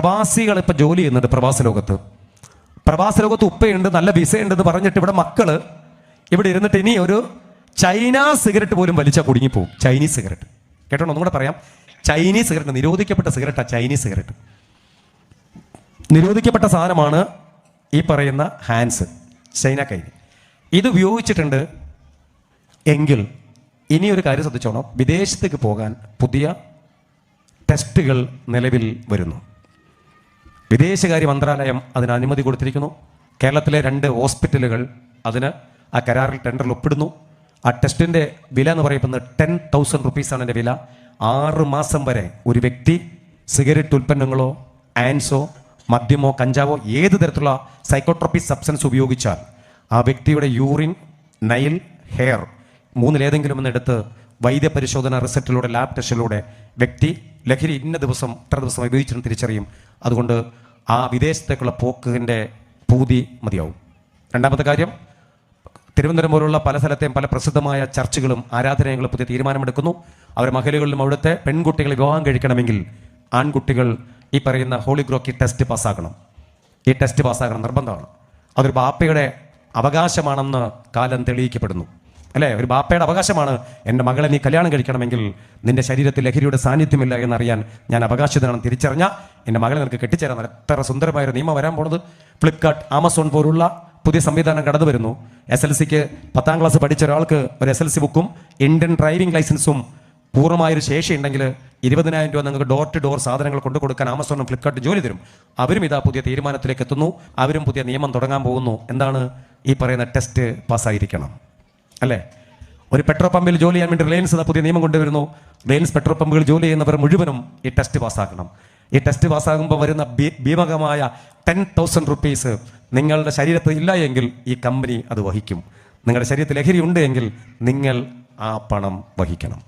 പ്രവാസികൾ ഇപ്പം ജോലി ചെയ്യുന്നുണ്ട് പ്രവാസ ലോകത്ത് ഉപ്പയുണ്ട്, നല്ല വിസയുണ്ടെന്ന് പറഞ്ഞിട്ട് ഇവിടെ മക്കള് ഇവിടെ ഇരുന്നിട്ട് ഇനി ഒരു ചൈന സിഗരറ്റ് പോലും വലിച്ചാൽ കുടുങ്ങിപ്പോവും. ചൈനീസ് സിഗരറ്റ് കേട്ടോ, ഒന്നും കൂടെ പറയാം. ചൈനീസ് സിഗരറ്റ്, നിരോധിക്കപ്പെട്ട സിഗരറ്റാ ചൈനീസ് സിഗരറ്റ്. നിരോധിക്കപ്പെട്ട സാധനമാണ് ഈ പറയുന്ന ഹാൻസ്, ചൈന കൈനി. ഇത് ഉപയോഗിച്ചിട്ടുണ്ട് എങ്കിൽ ഇനിയൊരു കാര്യം ശ്രദ്ധിച്ചോണം, വിദേശത്തേക്ക് പോകാൻ പുതിയ ടെസ്റ്റുകൾ നിലവിൽ വരുന്നു. വിദേശകാര്യ മന്ത്രാലയം അതിന് അനുമതി കൊടുത്തിരിക്കുന്നു. കേരളത്തിലെ 2 ഹോസ്പിറ്റലുകൾ അതിന് ആ കരാറിൽ ടെൻഡറിൽ ഒപ്പിടുന്നു. ആ ടെസ്റ്റിൻ്റെ വില എന്ന് പറയുന്നത് 10,000 റുപ്പീസാണ് എൻ്റെ വില. 6 മാസം വരെ ഒരു വ്യക്തി സിഗരറ്റ് ഉൽപ്പന്നങ്ങളോ ആൻസോ മദ്യമോ കഞ്ചാവോ ഏത് തരത്തിലുള്ള സൈക്കോട്രോപിക് സബ്സ്റ്റൻസ് ഉപയോഗിച്ചാൽ ആ വ്യക്തിയുടെ യൂറിൻ, നൈൽ, ഹെയർ 3-ലേതെങ്കിലും ഒന്നെടുത്ത് വൈദ്യപരിശോധന റിസൾട്ടിലൂടെ ലാബ് ടെസ്റ്റിലൂടെ വ്യക്തി ലഹരി ഇത്ര ദിവസം ഉപയോഗിച്ചിട്ടും തിരിച്ചറിയും. അതുകൊണ്ട് ആ വിദേശത്തേക്കുള്ള പോക്കിൻ്റെ പൂതി മതിയാവും. രണ്ടാമത്തെ കാര്യം, തിരുവനന്തപുരം പോലുള്ള പല സ്ഥലത്തെയും പല പ്രസിദ്ധമായ ചർച്ചുകളും ആരാധനാലയങ്ങളും പുതിയ തീരുമാനമെടുക്കുന്നു. അവർ മഹലുകളിലും അവിടുത്തെ പെൺകുട്ടികളെ വിവാഹം കഴിക്കണമെങ്കിൽ ആൺകുട്ടികൾ ഈ പറയുന്ന ഹോളി ഗ്രോക്കി ടെസ്റ്റ് പാസ്സാക്കണം. ഈ ടെസ്റ്റ് പാസ്സാക്കണം, നിർബന്ധമാണ്. അതൊരു ബാപ്പയുടെ അവകാശമാണെന്ന് കാലം തെളിയിക്കപ്പെടുന്നു, അല്ലേ? ഒരു ബാപ്പയുടെ അവകാശമാണ്, എൻ്റെ മകളെ നീ കല്യാണം കഴിക്കണമെങ്കിൽ നിന്റെ ശരീരത്തിൽ ലഹരിയുടെ സാന്നിധ്യമില്ല എന്നറിയാൻ ഞാൻ അവകാശിതനാണെന്ന് തിരിച്ചറിഞ്ഞ എൻ്റെ മകളെ നിനക്ക് കെട്ടിച്ചേരാൻ. എത്ര സുന്ദരമായൊരു നിയമം വരാൻ പോണത്. ഫ്ലിപ്കാർട്ട്, ആമസോൺ പോലുള്ള പുതിയ സംവിധാനം കടന്നു വരുന്നു. SLCക്ക് 10ാം ക്ലാസ് പഠിച്ച ഒരാൾക്ക് ഒരു SLC ബുക്കും ഇന്ത്യൻ ഡ്രൈവിംഗ് ലൈസൻസും പൂർണ്ണമായൊരു ശേഷി ഉണ്ടെങ്കിൽ 20,000 രൂപ നിങ്ങൾക്ക് ഡോർ ടു ഡോർ സാധനങ്ങൾ കൊണ്ടു കൊടുക്കാൻ ആമസോണും ഫ്ലിപ്കാർട്ടും ജോലി തരും. അവരും ഇതാ പുതിയ തീരുമാനത്തിലേക്ക് എത്തുന്നു. അവരും പുതിയ നിയമം തുടങ്ങാൻ പോകുന്നു. എന്താണ്? ഈ പറയുന്ന ടെസ്റ്റ് പാസ്സായിരിക്കണം, അല്ലേ? ഒരു പെട്രോൾ പമ്പിൽ ജോലി ചെയ്യാൻ വേണ്ടി റിലയൻസ് പുതിയ നിയമം കൊണ്ടുവരുന്നു. റിലയൻസ് പെട്രോൾ പമ്പുകൾ ജോലി ചെയ്യുന്നവർ മുഴുവനും ഈ ടെസ്റ്റ് പാസ്സാക്കണം. ഈ ടെസ്റ്റ് പാസ്സാകുമ്പോൾ വരുന്ന ഭീമകമായ 10,000 റുപ്പീസ് നിങ്ങളുടെ ശരീരത്തിൽ ഇല്ല എങ്കിൽ ഈ കമ്പനി അത് വഹിക്കും. നിങ്ങളുടെ ശരീരത്തിൽ ലഹരി ഉണ്ട് എങ്കിൽ നിങ്ങൾ ആ പണം വഹിക്കണം.